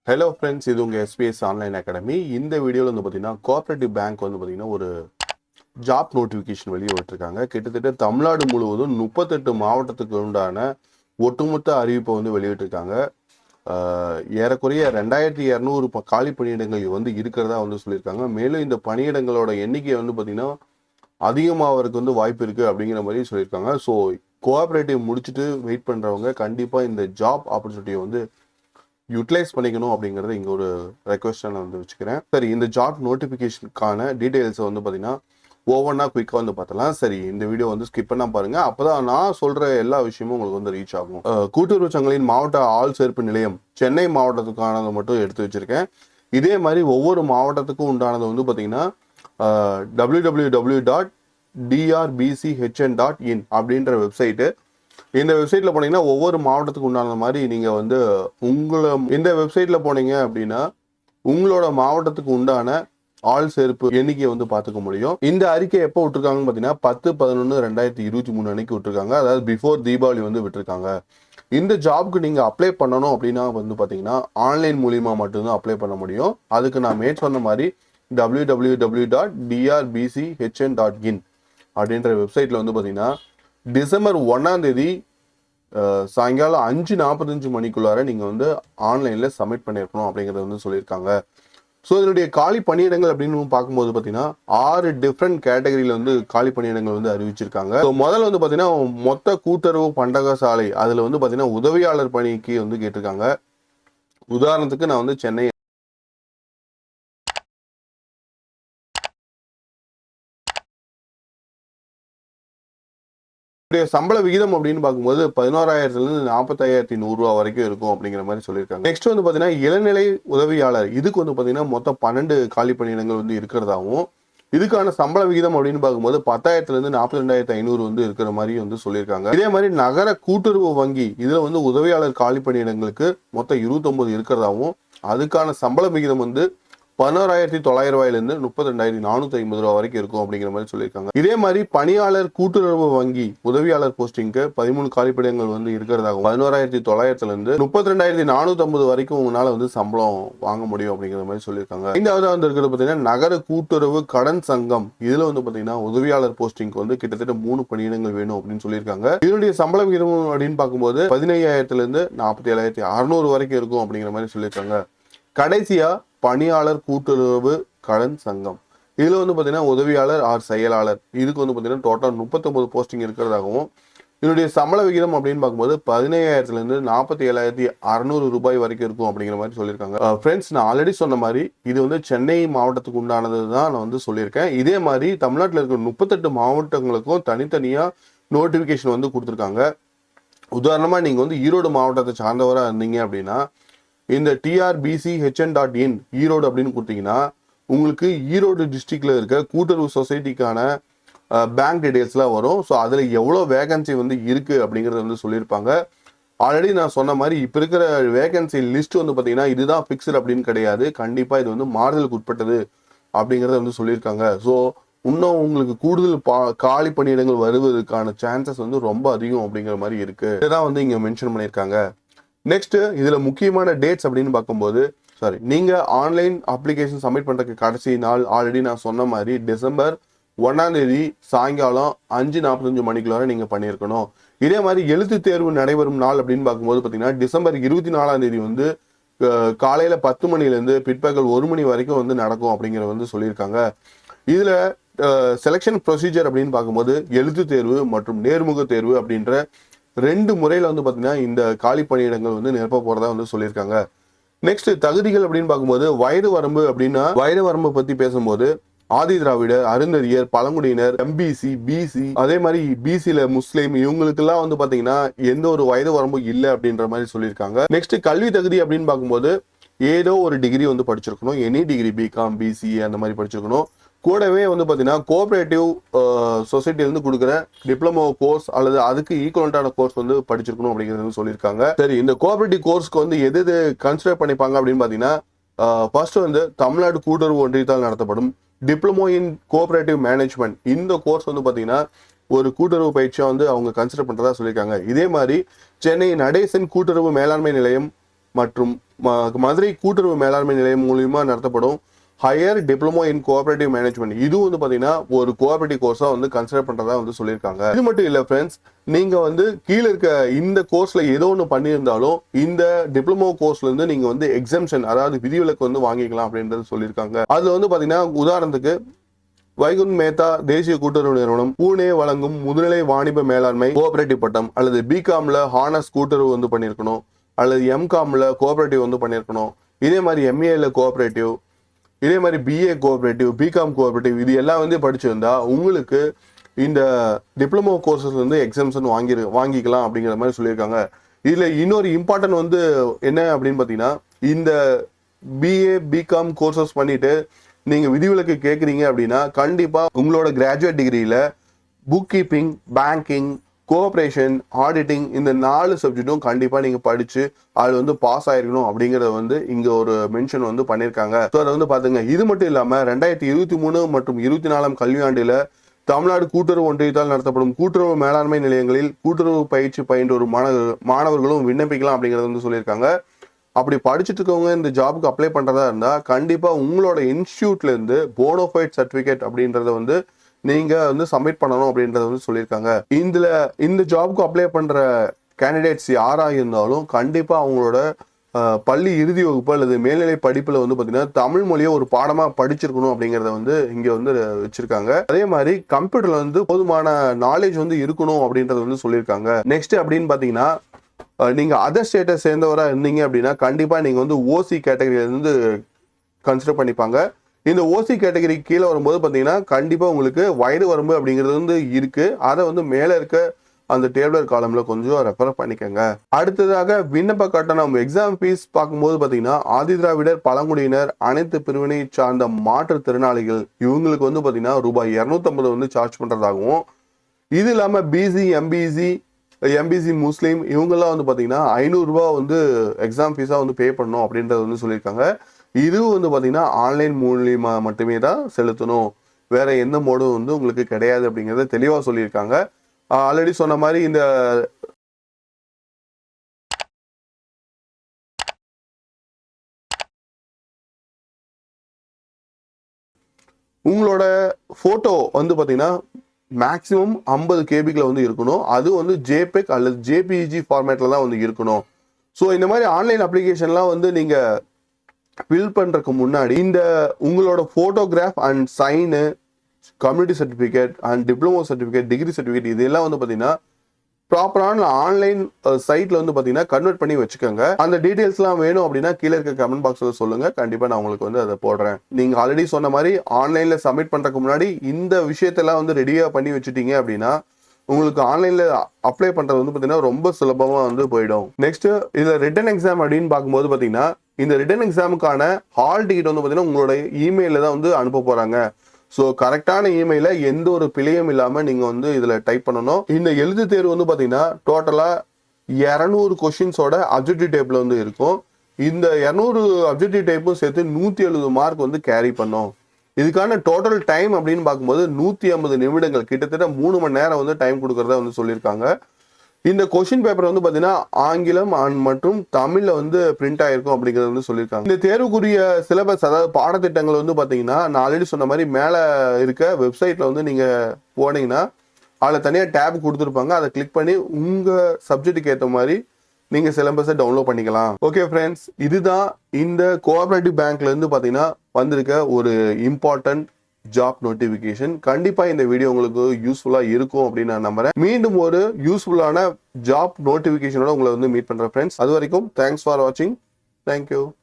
Hello friends, இது உங்க SPS Online Academy. இந்த வீடியோல வந்து பாத்தீங்கன்னா கோஆபரேட்டிவ் பேங்க் வந்து பாத்தீங்கன்னா ஒரு ஜாப் நோட்டிஃபிகேஷன் வெளியே விட்டுருக்காங்க. கிட்டத்தட்ட தமிழ்நாடு முழுவதும் 38 மாவட்டத்துக்கு உண்டான ஒட்டுமொத்த அறிவிப்பை வந்து வெளியிட்டிருக்காங்க. ஏறக்குறைய 2200 காலி பணியிடங்கள் வந்து இருக்கிறதா வந்து சொல்லியிருக்காங்க. மேலும் இந்த பணியிடங்களோட எண்ணிக்கை வந்து பாத்தீங்கன்னா அதிகமாகிறதுக்கு வந்து வாய்ப்பு இருக்கு அப்படிங்கிற மாதிரி சொல்லியிருக்காங்க. ஸோ கோஆபரேட்டிவ் முடிச்சுட்டு வெயிட் பண்றவங்க கண்டிப்பா இந்த ஜாப் ஆப்பர்ச்சுனிட்டியை வந்து யூட்டிலைஸ் பண்ணிக்கணும் அப்படிங்கறத இங்க ஒரு ரெக்வெஸ்டா நான் வந்து வச்சுக்கிறேன். சரி, இந்த ஜாப் நோட்டிபிகேஷனுக்கான டீடைல்ஸை வந்து பாத்தீங்கன்னா ஒவ்வொன்றா குயிக்கா வந்து பார்த்தலாம். சரி, இந்த வீடியோ வந்து ஸ்கிப் பண்ணா பாருங்க. அப்பதான் நான் சொல்ற எல்லா விஷயமும் உங்களுக்கு வந்து ரீச் ஆகும். கூட்டுறவு சங்கங்களின் மாவட்ட ஆள் சேர்ப்பு நிலையம் சென்னை மாவட்டத்துக்கானதை மட்டும் எடுத்து வச்சிருக்கேன். இதே மாதிரி ஒவ்வொரு மாவட்டத்துக்கும் உண்டானது வந்து பாத்தீங்கன்னா www.drbchn.in அப்படின்ற வெப்சைட்டு. இந்த வெப்சைட்ல போனீங்கன்னா ஒவ்வொரு மாவட்டத்துக்கு உண்டான மாதிரி நீங்க வந்து இந்த வெப்சைட்ல போனீங்க அப்படின்னா உங்களோட மாவட்டத்துக்கு உண்டான ஆள் சேர்ப்பு எண்ணிக்கையை வந்து பார்த்துக்க முடியும். இந்த அறிக்கை எப்போ விட்டுருக்காங்கன்னு பார்த்தீங்கன்னா 10/11/2023 அன்னைக்கு விட்டுருக்காங்க. அதாவது பிஃபோர் தீபாவளி வந்து விட்டுருக்காங்க. இந்த ஜாப்க்கு நீங்க அப்ளை பண்ணணும் அப்படின்னா வந்து பார்த்தீங்கன்னா ஆன்லைன் மூலியமா மட்டும்தான் அப்ளை பண்ண முடியும். அதுக்கு நான் மேட் சொன்ன மாதிரி www.drbchn.in அப்படின்ற வெப்சைட்ல வந்து பார்த்தீங்கன்னா டிசம்பர் 1ஆம் தேதி சாயங்காலம் 5:45 மணிக்குள்ளார நீங்க வந்து ஆன்லைன்ல சப்மிட் பண்ணிருக்கணும் அப்படிங்கறத வந்து சொல்லியிருக்காங்க. ஸோ இதனுடைய காலி பணியிடங்கள் அப்படின்னு பார்க்கும்போது பார்த்தீங்கன்னா 6 டிஃப்ரெண்ட் கேட்டகரியில வந்து காலி பணியிடங்கள் வந்து அறிவிச்சிருக்காங்க. ஸோ முதல்ல வந்து பார்த்தீங்கன்னா மொத்த கூட்டுறவு பண்டகசாலை அதுல வந்து பார்த்தீங்கன்னா உதவியாளர் பணிக்கு வந்து கேட்டிருக்காங்க. உதாரணத்துக்கு நான் வந்து சென்னை சம்பள விகிதம் அப்படின்னு பார்க்கும்போது 11,000 45,100 ரூபா வரைக்கும் இருக்கும் அப்படிங்கிற மாதிரி சொல்லியிருக்காங்க. நெக்ஸ்ட் வந்து பாத்தீங்கன்னா இளநிலை உதவியாளர் இதுக்கு வந்து பாத்தீங்கன்னா மொத்தம் 12 காலி பணியிடங்கள் வந்து இருக்கிறதாவும் இதுக்கான சம்பள விகிதம் அப்படின்னு பார்க்கும்போது 10,000 42,500 வந்து இருக்கிற மாதிரி வந்து சொல்லியிருக்காங்க. இதே மாதிரி நகர கூட்டுறவு வங்கி இதுல வந்து உதவியாளர் காலி பணியிடங்களுக்கு மொத்தம் 29 இருக்கிறதாவும் அதுக்கான சம்பள விகிதம் வந்து 11,900 ரூபாயிலிருந்து 32,450 ரூபாய் வரைக்கும் இருக்கும் அப்படிங்கிற மாதிரி சொல்லியிருக்காங்க. இதே மாதிரி பணியாளர் கூட்டுறவு வங்கி உதவியாளர் போஸ்டிங்க்கு 13 காலிப்படங்கள் வந்து இருக்கிறதாகும். 11,900 32,450 வரைக்கும் உங்களால வந்து சம்பளம் வாங்க முடியும் அப்படிங்கிற மாதிரி சொல்லியிருக்காங்க. ஐந்தாவது வந்து இருக்கிறது பார்த்தீங்கன்னா நகர கூட்டுறவு கடன் சங்கம் இதுல வந்து பாத்தீங்கன்னா உதவியாளர் போஸ்டிங்க்கு வந்து கிட்டத்தட்ட 3 பணியிடங்கள் வேணும் அப்படின்னு சொல்லியிருக்காங்க. இதனுடைய சம்பள விகிதம் அப்படின்னு பார்க்கும்போது 15,000 47,600 வரைக்கும் இருக்கும் அப்படிங்கிற மாதிரி சொல்லியிருக்காங்க. கடைசியா பணியாளர் கூட்டுறவு கடன் சங்கம் இதுல வந்து பாத்தீங்கன்னா உதவியாளர் ஆர் செயலாளர் இதுக்கு வந்து பாத்தீங்கன்னா டோட்டல் 39 போஸ்டிங் இருக்கிறதாகவும் இதனுடைய சம்பள விகிதம் அப்படின்னு பார்க்கும்போது 15,000 47,600 ரூபாய் வரைக்கும் இருக்கும் அப்படிங்கிற மாதிரி சொல்லியிருக்காங்க. ஃப்ரெண்ட்ஸ், நான் ஆல்ரெடி சொன்ன மாதிரி இது வந்து சென்னை மாவட்டத்துக்கு உண்டானது தான் நான் வந்து சொல்லியிருக்கேன். இதே மாதிரி தமிழ்நாட்டில் இருக்கிற 38 மாவட்டங்களுக்கும் தனித்தனியா நோட்டிபிகேஷன் வந்து கொடுத்துருக்காங்க. உதாரணமா நீங்க வந்து ஈரோடு மாவட்டத்தை சார்ந்தவராக இருந்தீங்க அப்படின்னா இந்த trbchn.in ஈரோடு அப்படின்னு கொடுத்தீங்கன்னா உங்களுக்கு ஈரோடு டிஸ்ட்ரிக்ட்ல இருக்க கூட்டுறவு சொசைட்டிக்கான பேங்க் டீடைல்ஸ்லாம் வரும். ஸோ அதில் எவ்வளோ வேகன்சி வந்து இருக்கு அப்படிங்கிறத வந்து சொல்லியிருப்பாங்க. ஆல்ரெடி நான் சொன்ன மாதிரி இப்போ இருக்கிற வேகன்சி லிஸ்ட் வந்து பார்த்தீங்கன்னா இதுதான் ஃபிக்ஸ்டு அப்படின்னு கிடையாது. கண்டிப்பாக இது வந்து மாறுதலுக்கு உட்பட்டது அப்படிங்கிறத வந்து சொல்லியிருக்காங்க. ஸோ இன்னும் உங்களுக்கு கூடுதல் காலி பணியிடங்கள் வருவதற்கான சான்சஸ் வந்து ரொம்ப அதிகம் அப்படிங்கிற மாதிரி இருக்கு. இதுதான் வந்து இங்கே மென்ஷன் பண்ணியிருக்காங்க. நெக்ஸ்ட் இதுல முக்கியமான டேட்ஸ் அப்படின்னு பார்க்கும்போது நீங்க ஆன்லைன் அப்ளிகேஷன் சப்மிட் பண்றதுக்கு கடைசி நாள் ஆல்ரெடி நான் சொன்ன மாதிரி டிசம்பர் 1ஆம் தேதி சாயங்காலம் 5:45 மணிக்குள்ளார நீங்க பண்ணியிருக்கணும். இதே மாதிரி எழுத்து தேர்வு நடைபெறும் நாள் அப்படின்னு பார்க்கும்போது பாத்தீங்கன்னா டிசம்பர் 24ஆம் தேதி வந்து காலையில 10 மணிலேருந்து பிற்பகல் 1 மணி வரைக்கும் வந்து நடக்கும் அப்படிங்கிற வந்து சொல்லியிருக்காங்க. இதுல செலெக்ஷன் ப்ரொசீஜர் அப்படின்னு பார்க்கும்போது எழுத்து தேர்வு மற்றும் நேர்முக தேர்வு அப்படின்ற 2 முறையில வந்து பாத்தீங்கன்னா இந்த காலி பணியிடங்கள் வந்து நிரப்ப போறதா வந்து சொல்லியிருக்காங்க. நெக்ஸ்ட் தகுதிகள் அப்படின்னு பார்க்கும்போது வயது வரம்பு பத்தி பேசும்போது ஆதி திராவிடர், அருந்ததியர், பழங்குடியினர், எம்பிசி, பிசி அதே மாதிரி பிசில முஸ்லீம் இவங்களுக்கெல்லாம் வந்து பாத்தீங்கன்னா எந்த ஒரு வயது வரம்பும் இல்லை அப்படின்ற மாதிரி சொல்லியிருக்காங்க. நெக்ஸ்ட் கல்வி தகுதி அப்படின்னு பார்க்கும்போது ஏதோ ஒரு டிகிரி வந்து படிச்சிருக்கணும். எனி டிகிரி பிகாம் பிசிஏ அந்த மாதிரி படிச்சிருக்கணும். கூடவே வந்து பாத்தீங்கன்னா கோஆபரேட்டிவ் சொசைட்டி வந்து கொடுக்குற டிப்ளமோ கோர்ஸ் அல்லது அதுக்கு ஈக்குவலண்டான கோர்ஸ் வந்து படிச்சிருக்கணும் அப்படிங்கிறது சொல்லியிருக்காங்க. சரி, இந்த கோஆபரேட்டிவ் கோர்ஸ்க்கு வந்து எது கன்சிடர் பண்ணிப்பாங்க அப்படின்னு பாத்தீங்கன்னா ஃபர்ஸ்ட் வந்து தமிழ்நாடு கூட்டுறவு ஒன்றியத்தால் நடத்தப்படும் டிப்ளமோ இன் கோஆபரேட்டிவ் மேனேஜ்மெண்ட் இந்த கோர்ஸ் வந்து பாத்தீங்கன்னா ஒரு கூட்டுறவு பயிற்சியா வந்து அவங்க கன்சிடர் பண்றதா சொல்லியிருக்காங்க. இதே மாதிரி சென்னை நடேசன் கூட்டுறவு மேலாண்மை நிலையம் மற்றும் மதுரை கூட்டுறவு மேலாண்மை நிலையம் மூலியமா நடத்தப்படும் higher diploma in cooperative management, இது வந்து பாத்தீங்கன்னா ஒரு கோஆபரேட்டிவ் கோர்ஸா வந்து கன்சிடர் பண்றதா வந்து சொல்லியிருக்காங்க. இது மட்டும் இல்ல ஃப்ரெண்ட்ஸ், நீங்க வந்து கீழே இருக்க இந்த கோர்ஸ்ல ஏதோ ஒன்று பண்ணியிருந்தாலும் இந்த டிப்ளமோ கோர்ஸ்ல இருந்து நீங்க வந்து எக்ஸம்ஷன், அதாவது விதிவிலக்கு வந்து வாங்கிக்கலாம் அப்படின்றது சொல்லியிருக்காங்க. அதுல வந்து பாத்தீங்கன்னா உதாரணத்துக்கு வைகுண்ட் மேத்தா தேசிய கூட்டுறவு நிறுவனம் பூனே வழங்கும் முதுநிலை வாணிப மேலாண்மை கோஆபரேட்டிவ் பட்டம், அல்லது பிகாம்ல ஹானர்ஸ் கூட்டுறவு வந்து பண்ணியிருக்கணும், அல்லது எம்காம்ல கோஆபரேட்டிவ் வந்து பண்ணியிருக்கணும். இதே மாதிரி எம்ஏல கோஆபரேட்டிவ், இதே மாதிரி பிஏ கோஆபரேட்டிவ், பிகாம் கோஆபரேட்டிவ், இது எல்லாம் வந்து படிச்சிருந்தா உங்களுக்கு இந்த டிப்ளமோ கோர்சஸ்ல இருந்து எக்ஸம்ஷன் வாங்கிக்கலாம் அப்படிங்கிற மாதிரி சொல்லியிருக்காங்க. இதுல இன்னொரு இம்பார்ட்டன்ட் வந்து என்ன அப்படின்னு பாத்தீங்கன்னா, இந்த பிஏ பிகாம் கோர்சஸ் பண்ணிட்டு நீங்க விதிவிலக்கு கேட்குறீங்க அப்படின்னா கண்டிப்பா உங்களோட கிராஜுவேட் டிகிரியில book keeping, banking, cooperation, auditing, இந்த 4 சப்ஜெக்டும் கண்டிப்பா நீங்க படிச்சு அது வந்து பாஸ் ஆயிருக்கணும் அப்படிங்கறத வந்து இங்க ஒரு மென்ஷன் வந்து பண்ணிருக்காங்க. ஸோ அதை வந்து பாத்துங்க. இது மட்டும் இல்லாம 2023 மற்றும் 24 கல்வியாண்டில தமிழ்நாடு கூட்டுறவு ஒன்றியத்தால் நடத்தப்படும் கூட்டுறவு மேலாண்மை நிலையங்களில் கூட்டுறவு பயிற்சி பயின்ற ஒரு மாணவர்களும் விண்ணப்பிக்கலாம் அப்படிங்கறத வந்து சொல்லியிருக்காங்க. அப்படி படிச்சுட்டு இருக்கவங்க இந்த ஜாபுக்கு அப்ளை பண்றதா இருந்தா கண்டிப்பா உங்களோட இன்ஸ்டியூட்ல இருந்து போனோஃபைட் சர்டிபிகேட் அப்படின்றத வந்து நீங்க வந்து சப்மிட் பண்ணணும் அப்படின்றத வந்து சொல்லியிருக்காங்க. இந்த ஜாபுக்கு அப்ளை பண்ற கேண்டிடேட்ஸ் யாரா இருந்தாலும் கண்டிப்பா அவங்களோட பள்ளி இறுதி வகுப்பு அல்லது மேல்நிலை படிப்புல வந்து பாத்தீங்கன்னா தமிழ் மொழியை ஒரு பாடமா படிச்சிருக்கணும் அப்படிங்கறத வந்து இங்க வந்து வச்சிருக்காங்க. அதே மாதிரி கம்ப்யூட்டர்ல வந்து போதுமான நாலேஜ் வந்து இருக்கணும் அப்படின்றத வந்து சொல்லியிருக்காங்க. நெக்ஸ்ட் அப்படின்னு பாத்தீங்கன்னா, நீங்க அதர் ஸ்டேட்டை சேர்ந்தவரா இருந்தீங்க அப்படின்னா கண்டிப்பா நீங்க வந்து ஓசி கேட்டகரியில இருந்து கன்சிடர் பண்ணிப்பாங்க. இந்த ஓசி கேட்டகரி கீழே வரும்போது பாத்தீங்கன்னா கண்டிப்பா உங்களுக்கு வயது வரம்பு அப்படிங்கிறது வந்து இருக்கு. அதை வந்து மேல இருக்க அந்த டேபிளர் காலம்ல கொஞ்சம் ரெஃபர் பண்ணிக்கங்க. அடுத்ததாக விண்ணப்ப கட்டணம், எக்ஸாம் ஃபீஸ் பார்க்கும்போது பாத்தீங்கன்னா ஆதிதிராவிடர், பழங்குடியினர், அனைத்து பிரிவினை சார்ந்த மாற்றுத்திறனாளிகள் இவங்களுக்கு வந்து பாத்தீங்கன்னா ரூபாய் 250 வந்து சார்ஜ் பண்றதாகவும், இது இல்லாம பிசி, எம்பிசி முஸ்லீம் இவங்கெல்லாம் வந்து பாத்தீங்கன்னா 500 ரூபாய் வந்து எக்ஸாம் ஃபீஸா வந்து பே பண்ணணும் அப்படின்றத வந்து சொல்லியிருக்காங்க. இது வந்து பாத்தீங்கன்னா ஆன்லைன் மூலியமா மட்டுமே தான் செலுத்தணும், வேற எந்த மோடும் வந்து உங்களுக்கு கிடையாது அப்படிங்கறத தெளிவா சொல்லியிருக்காங்க. ஆல்ரெடி சொன்ன மாதிரி இந்த உங்களோட போட்டோ வந்து பாத்தீங்கன்னா மேக்சிமம் 50 கேபிக்ல வந்து இருக்கணும். அது வந்து ஜேபெக் அல்லது ஜேபிஜி ஃபார்மேட்ல தான் வந்து இருக்கணும். ஸோ இந்த மாதிரி ஆன்லைன் அப்ளிகேஷன்லாம் வந்து நீங்க ஃபில் பண்றதுக்கு முன்னாடி இந்த உங்களோட photograph and sign, community certificate and diploma certificate, degree certificate இதெல்லாம் வந்து பாத்தீங்கன்னா ப்ராப்பரான ஆன்லைன் சைட்ல வந்து பாத்தீங்கன்னா கன்வெர்ட் பண்ணி வச்சுக்கோங்க. அந்த டீடைல்ஸ்லாம் வேணும் அப்படின்னா கீழே இருக்க கமெண்ட் பாக்ஸ்ல சொல்லுங்க, கண்டிப்பா நான் உங்களுக்கு வந்து அதை போடுறேன். நீங்க ஆல்ரெடி சொன்ன மாதிரி ஆன்லைன்ல சப்மிட் பண்றதுக்கு முன்னாடி இந்த விஷயத்தெல்லாம் வந்து ரெடியா பண்ணி வச்சுட்டீங்க அப்படின்னா உங்களுக்கு ஆன்லைன்ல அப்ளை பண்றது வந்து பாத்தீங்கன்னா ரொம்ப சுலபமா வந்து போயிடும். நெக்ஸ்ட் இதுல ரிட்டன் எக்ஸாம் அப்படின்னு பார்க்கும்போது பாத்தீங்கன்னா இந்த ரிட்டன் எக்ஸாமுக்கான ஹால் டிக்கெட் வந்து பாத்தீங்கன்னா உங்களோட இமெயில தான் வந்து அனுப்ப போறாங்க. ஸோ கரெக்டான இமெயில எந்த ஒரு பிழையும் இல்லாம நீங்க வந்து இதுல டைப் பண்ணணும். இந்த எழுத்து தேர்வு வந்து பாத்தீங்கன்னா டோட்டலா 200 கொஸ்டின்ஸோட அப்ஜெக்டிவ் டைப்ல வந்து இருக்கும். இந்த 200 அப்ஜெக்டிவ் டைப்பும் சேர்த்து 170 மார்க் வந்து கேரி பண்ணும். இதுக்கான டோட்டல் டைம் அப்படின்னு பார்க்கும்போது 150 நிமிடங்கள், கிட்டத்தட்ட 3 மணி நேரம் வந்து டைம் கொடுக்கறதா வந்து சொல்லியிருக்காங்க. இந்த கொஸ்டின் பேப்பர் வந்து பாத்தீங்கன்னா ஆங்கிலம் மற்றும் தமிழ்ல வந்து பிரிண்ட் ஆயிருக்கும் அப்படிங்கறது வந்து சொல்லியிருக்காங்க. இந்த தேர்வுக்குரிய சிலபஸ், அதாவது பாடத்திட்டங்கள் வந்து பாத்தீங்கன்னா நான் ஆல்ரெடி சொன்ன மாதிரி மேல இருக்க வெப்சைட்ல வந்து நீங்க போனீங்கன்னா அதுல தனியா டேப் கொடுத்துருப்பாங்க. அதை கிளிக் பண்ணி உங்க சப்ஜெக்டுக்கு ஏற்ற மாதிரி நீங்க சிலபஸை டவுன்லோட் பண்ணிக்கலாம். ஓகே ஃப்ரெண்ட்ஸ், இதுதான் இந்த கோஆபரேட்டிவ் பேங்க்ல இருந்து பாத்தீங்கன்னா வந்திருக்க ஒரு இம்பார்ட்டன்ட் ஜாப் நோட்டிபிகேஷன். கண்டிப்பா இந்த வீடியோ உங்களுக்கு யூஸ்ஃபுல்லா இருக்கும் அப்படின்னு நான் நம்புறேன். மீண்டும் ஒரு யூஸ்ஃபுல்லான ஜாப் நோட்டிபிகேஷனோட உங்களை வந்து மீட் பண்றேன் ஃப்ரெண்ட்ஸ். அது வரைக்கும் தேங்க்ஸ் ஃபார் வாட்சிங். தேங்க்யூ.